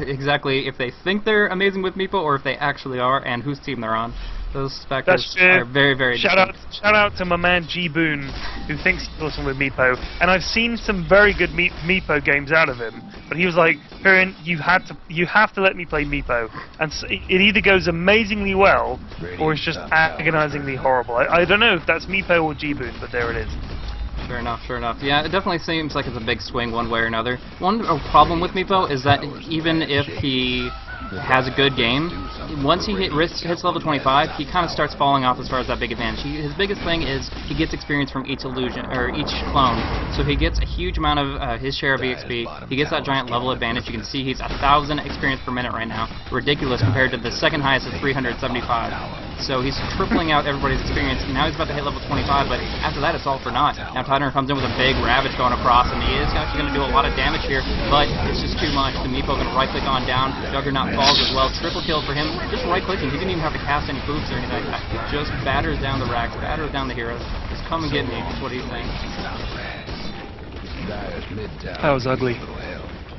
exactly if they think they're amazing with meepo or if they actually are and whose team they're on. Those factors are very, very distinct. Shout out to my man G Boone, who thinks he's awesome with meepo, and I've seen some very good meepo games out of him. But he was like, Pyrion, you have to let me play meepo, and so it either goes amazingly well or it's just agonizingly horrible. I don't know if that's meepo or G Boone, but there it is. Sure enough, sure enough. Yeah, it definitely seems like it's a big swing one way or another. One problem with meepo is that even if he has a good game, once he hits level 25, he kind of starts falling off as far as that big advantage. His biggest thing is he gets experience from each illusion, or each clone, so he gets a huge amount of his share of EXP. He gets that giant level advantage. You can see he's 1,000 experience per minute right now. Ridiculous compared to the second highest at 375. So he's tripling out everybody's experience, and now he's about to hit level 25, but after that it's all for naught. Now Tidehunter comes in with a big Ravage going across, and he is actually going to do a lot of damage here, but it's just too much. The meepo going to right-click on down, Juggernaut falls as well, triple kill for him, just right-clicking. He didn't even have to cast any boots or anything like that. He just batters down the racks, batters down the heroes. Just come and get me, is what he's saying. That was ugly.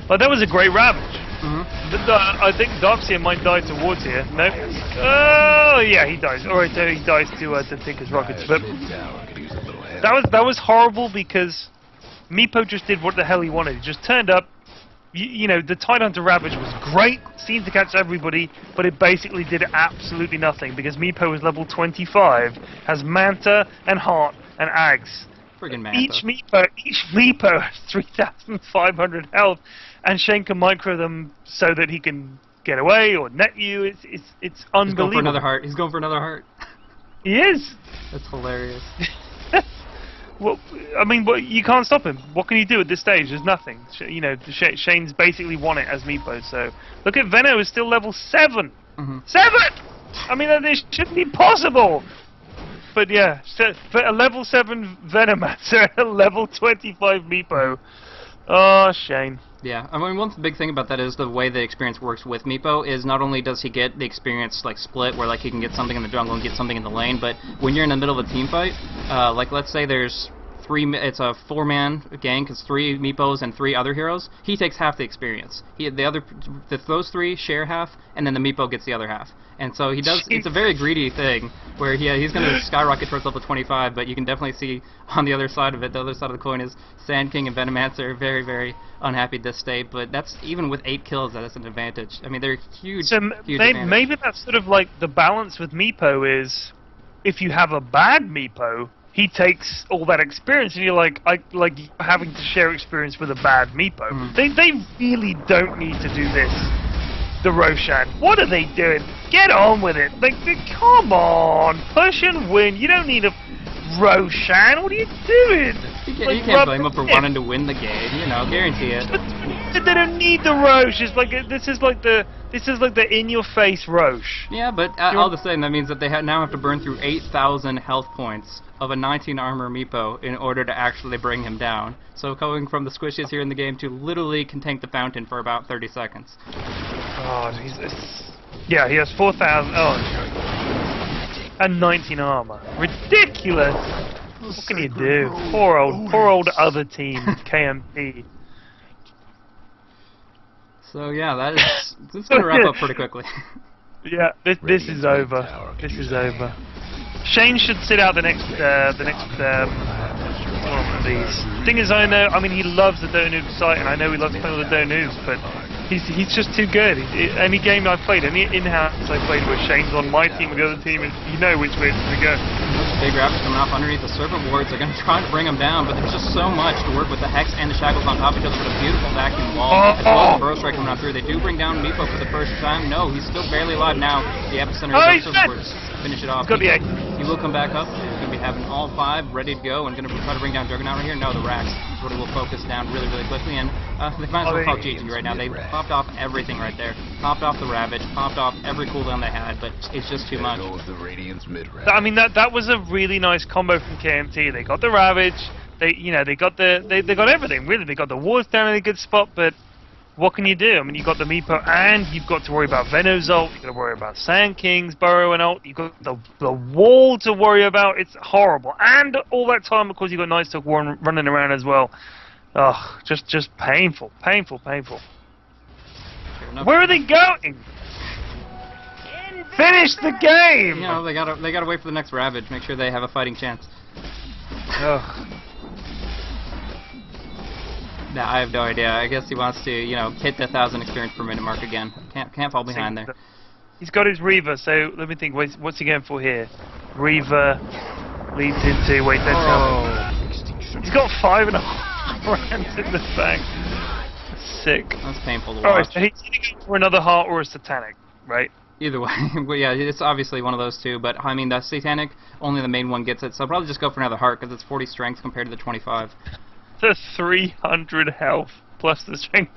But that was a great Ravage. I think Darkseer might die towards here. No? Oh, yeah, he dies. Alright, so he dies to Tinker's Rockets. But that was horrible because meepo just did what the hell he wanted. He just turned up. The Tidehunter Ravage was great, seemed to catch everybody, but it basically did absolutely nothing because meepo is level 25, has Manta and Heart and Ags. Friggin' Manta. Each meepo has 3,500 health, and Shane can micro them so that he can get away or net you. It's unbelievable. He's going for another heart. He's going for another heart. He is. That's hilarious. Well, I mean, you can't stop him. What can he do at this stage? There's nothing. Shane's basically won it as meepo. So look at Venno is still level 7. 7! I mean, this should be possible! But yeah, for a level 7 Venomancer and a level 25 Meepo. Oh, Shane. Yeah, I mean, one big thing about that is the way the experience works with Meepo is not only does he get the experience like split, where like he can get something in the jungle and get something in the lane, but when you're in the middle of a team fight, like let's say there's it's a 4-man gang, because 3 Meepos and 3 other heroes, he takes half the experience. Those 3 share half, and then the Meepo gets the other half. And so he does. It's a very greedy thing where he's going to skyrocket towards level 25, but you can definitely see on the other side of it, the other side of the coin is Sand King and Venomancer are very, very unhappy at this state. But that's even with 8 kills, that's an advantage. I mean, they're huge. So huge maybe that's sort of like the balance with Meepo is, if you have a bad Meepo, he takes all that experience, and you're like having to share experience with a bad Meepo. They really don't need to do this. The Roshan, what are they doing? Get on with it! Like, come on, push and win. You don't need a Roshan. What are you doing? You can't blame them for wanting to win the game. You know, guarantee it. But they don't need the Roche. It's like this is like the in-your-face Roche. Yeah, but all of a sudden that means that they now have to burn through 8,000 health points of a 19 armor Meepo in order to actually bring him down. So going from the squishiest here in the game to literally can tank the fountain for about 30 seconds. Oh Jesus! Yeah, he has 4,000. Oh, and 19 armor. Ridiculous. What can you do? Poor old other team, KMP. So yeah, this is gonna wrap up pretty quickly. Yeah, this is over. This is over. Shane should sit out the next one of these. Thing is, I mean, he loves the DotaNoobs site, and I know he loves playing with the DotaNoobs, but he's just too good. Any game I've played, any in-house I played where Shane's on my team or the other team, you know which way it's gonna go. Big rapids coming off underneath the serpent wards. They're going to try to bring them down, but there's just so much to work with the Hex and the Shackles on top of each other with a beautiful vacuum wall. As well as the Burrow Strike coming out through. They do bring down Meepo for the first time. No, he's still barely alive now. The epicenter of the serpent wards. Finish it off. He will come back up. He's going to be having all 5 ready to go and going to try to bring down Juggernaut right here. No, the Rax is what he will focus down really, really quickly. And they might as well call GG right now. They popped off everything right there. Popped off the Ravage, popped off every cooldown they had, but it's just too much. I mean, that was a really nice combo from KMT. They got the Ravage. They got they got everything really. They got the wards down in a good spot, but what can you do? I mean, you got the Meepo, and you've got to worry about Veno's ult. You've got to worry about Sand King's Burrow and ult. You've got the wall to worry about. It's horrible, and all that time, of course, you've got Night Stalker running around as well. Ugh, just painful. Where are they going? Finish the game! You know, they gotta wait for the next Ravage, make sure they have a fighting chance. Ugh. Nah, I have no idea. I guess he wants to, you know, hit the 1,000 experience per minute mark again. Can't fall behind there. He's got his Reaver, so let me think. What's he going for here? Reaver leads into. Wait, that's he's got 5.5 rounds in the bank. Sick. That's painful to watch. Alright, so he's going for another heart or a satanic, right? Either way, but yeah, it's obviously one of those two. But I mean, the satanic, only the main one gets it, so I'll probably just go for another heart because it's 40 strength compared to the 25. The 300 health plus the strength.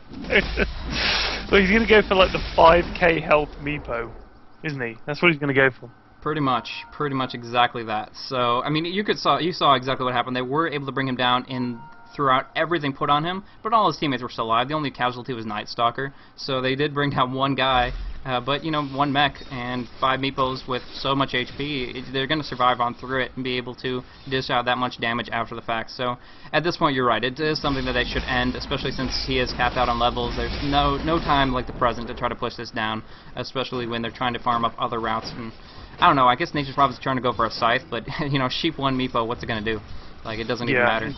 So he's gonna go for like the 5k health Meepo, isn't he? That's what he's gonna go for. Pretty much exactly that. So I mean, you saw exactly what happened. They were able to bring him down throughout everything put on him, but all his teammates were still alive. The only casualty was Night Stalker, so they did bring down one guy, but you know, 1 mech and 5 Meepos with so much HP, they're going to survive on through it and be able to dish out that much damage after the fact. So at this point, you're right, it is something that they should end, especially since he is capped out on levels. There's no time like the present to try to push this down, especially when they're trying to farm up other routes. And I don't know, I guess Nature's probably trying to go for a Scythe, but you know, Sheep 1 Meepo, what's it going to do? Like, it doesn't even matter.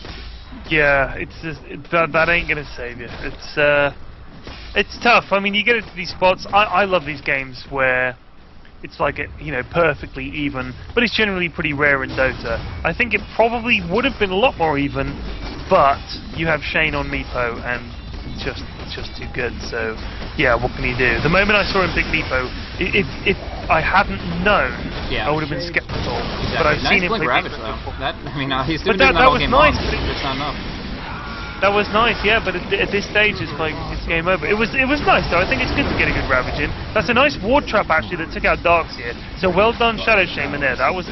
Yeah, it's just, that ain't gonna save you. It's tough. I mean, you get into these spots. I love these games where it's like perfectly even, but it's generally pretty rare in Dota. I think it probably would have been a lot more even, but you have Shane on Meepo, and it's just too good. So yeah, what can you do? The moment I saw him pick Meepo, if I hadn't known, I would have been skeptical. Exactly. But I've seen him play Ravage, though. He's doing that was nice. It's not enough. That was nice, yeah, but at this stage it's like it's game over. It was nice though. I think it's good to get a good ravage in. That's a nice ward trap actually that took out Darks here. So well done, Shadow Shaman there. That was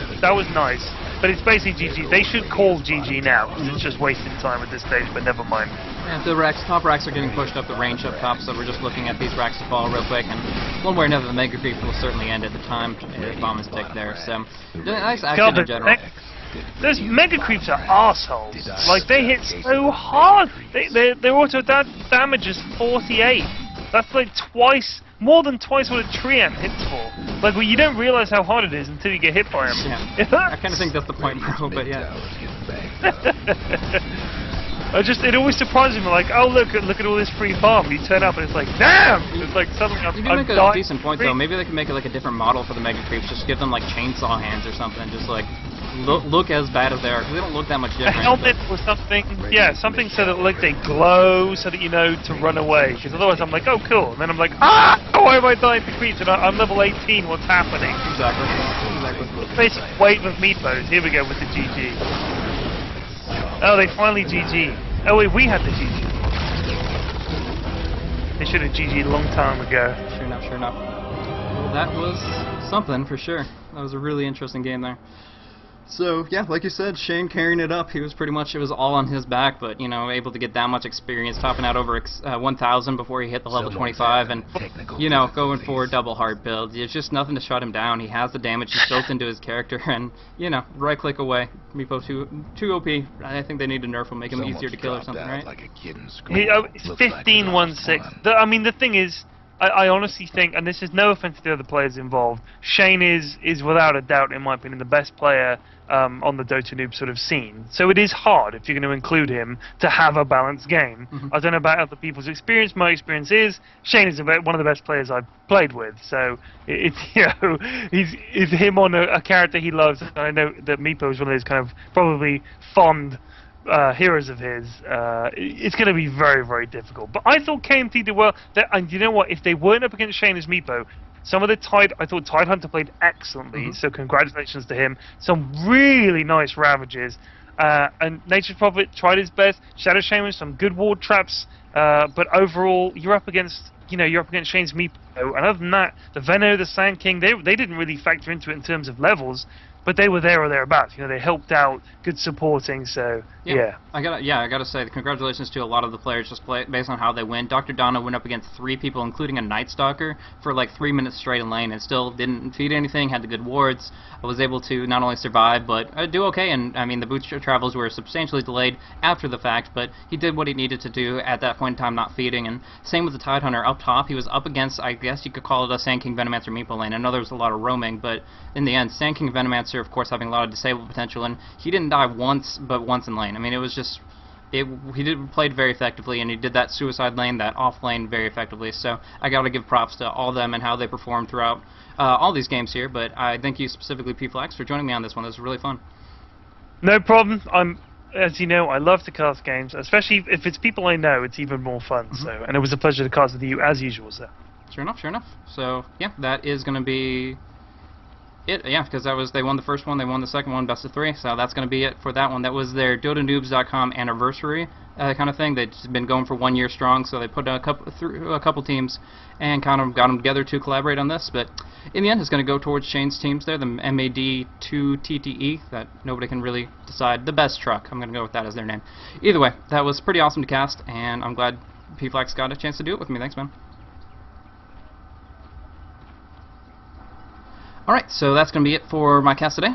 nice. But it's basically GG. They should call GG now because it's just wasting time at this stage. But never mind. Yeah, the top racks are getting pushed up the range up top, so we're just looking at these racks to fall real quick, and one way or another, the Mega Creep will certainly end at the time the bomb is ticked there. So nice action in general. Those Mega Creeps are assholes. Like, they hit so hard. Their auto damage is 48. That's like more than twice what a Treant hits for. Like, well, you don't realize how hard it is until you get hit by him. Yeah. I kind of think that's the point, bro, but yeah. It always surprises me, like, oh look at all this free farm. You turn up and it's like, damn! It's like something You do make a decent point though. Maybe they can make it like a different model for the Mega Creeps. Just give them like chainsaw hands or something. Just like look as bad as they are. 'Cause they don't look that much different. A helmet or something. Yeah, something so that like they glow, so that you know to run away. Because otherwise I'm like, oh cool, and then I'm like, ah! Why am I dying to creeps? And I'm level 18. What's happening? Exactly. Basic wave of meepos. Here we go with the GG. Oh, they finally GG. Oh wait, we had the GG. They should have GG'd a long time ago. Sure enough, sure enough. Well, that was something for sure. That was a really interesting game there. So, yeah, like you said, Shane carrying it up. He was pretty much, it was all on his back, but, you know, able to get that much experience, topping out over 1,000 before he hit the level 25, and, you know, going for double hard build. There's just nothing to shut him down. He has the damage he's built into his character, and, you know, right click away. Meepo 2 OP. I think they need to nerf him, make him easier to kill or something, right? It's 15-1-6. I mean, the thing is, I honestly think, and this is no offense to the other players involved, Shane is without a doubt, in my opinion, the best player on the DotaNoobs sort of scene. So it is hard, if you're going to include him, to have a balanced game. I don't know about other people's experience. My experience is Shane is one of the best players I've played with. So it's, you know, he's him on a character he loves. And I know that Meepo is one of those kind of probably fond heroes of his. It's going to be very, very difficult. But I thought KMT did well. And you know what? If they weren't up against Shane as Meepo, some of the I thought Tidehunter played excellently. So congratulations to him. Some really nice ravages. And Nature's Prophet tried his best. Shadow Shaman, some good ward traps. But overall, you're up against Shane's Meepo. And other than that, the Veno, the Sand King, they didn't really factor into it in terms of levels. But they were there or thereabouts. You know, they helped out, good supporting. So yeah. I gotta say, congratulations to a lot of the players just based on how they win. Dr. Donna went up against 3 people, including a Night Stalker, for like 3 minutes straight in lane, and still didn't feed anything. Had the good wards. I was able to not only survive but do okay. And I mean, the boot travels were substantially delayed after the fact, but he did what he needed to do at that point in time, not feeding. And same with the Tidehunter up top. He was up against, I guess you could call it a Sand King Venomancer Meepo lane. I know there was a lot of roaming, but in the end, Sand King Venomancer, of course, having a lot of disable potential, and he didn't die once, but once in lane. I mean, it was just, he played very effectively, and he did that suicide lane, that off lane very effectively. So I got to give props to all of them and how they performed throughout all these games here. But I thank you specifically, PyrionFlax, for joining me on this one. This was really fun. No problem. As you know, I love to cast games, especially if it's people I know. It's even more fun. So, and it was a pleasure to cast with you as usual. So. Sure enough, sure enough. So yeah, that is going to be it. Yeah, because they won the first one, they won the second one, best of 3. So that's going to be it for that one. That was their DotaNoobs.com anniversary kind of thing. They've been going for 1 year strong, so they put a couple teams and kind of got them together to collaborate on this. But in the end, it's going to go towards Shane's teams there, the MAD2TTE, that nobody can really decide. The best truck. I'm going to go with that as their name. Either way, that was pretty awesome to cast, and I'm glad PyrionFlax got a chance to do it with me. Thanks, man. Alright, so that's going to be it for my cast today.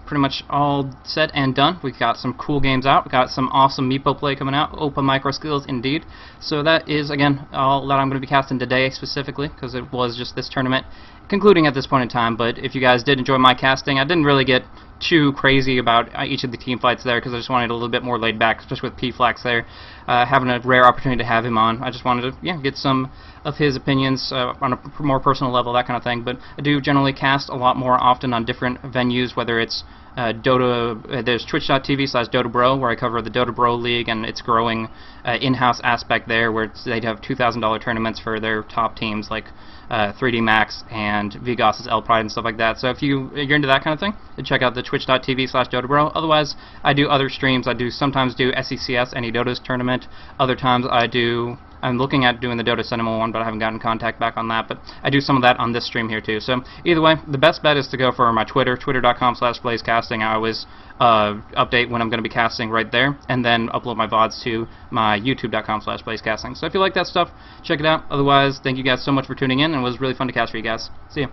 Pretty much all set and done. We've got some cool games out. We've got some awesome Meepo play coming out. Open micro skills, indeed. So that is, again, all that I'm going to be casting today specifically, because it was just this tournament concluding at this point in time. But if you guys did enjoy my casting, I didn't really get too crazy about each of the team fights there, because I just wanted a little bit more laid back, especially with PyrionFlax there, having a rare opportunity to have him on. I just wanted to get some of his opinions on a more personal level, that kind of thing. But I do generally cast a lot more often on different venues, whether it's There's twitch.tv/DotaBro, where I cover the Dota Bro League and its growing in-house aspect there, where they have $2,000 tournaments for their top teams like 3D Max and Vigos's L Pride and stuff like that. So if you're into that kind of thing, then check out the twitch.tv/DotaBro. Otherwise, I do other streams. I sometimes do SECS, Any Dota's tournament. Other times I'm looking at doing the Dota Cinema one, but I haven't gotten contact back on that. But I do some of that on this stream here too. So either way, the best bet is to go for my Twitter, twitter.com/blazecasting. I always update when I'm going to be casting right there, and then upload my VODs to my youtube.com/blazecasting. So if you like that stuff, check it out. Otherwise, thank you guys so much for tuning in, and it was really fun to cast for you guys. See ya.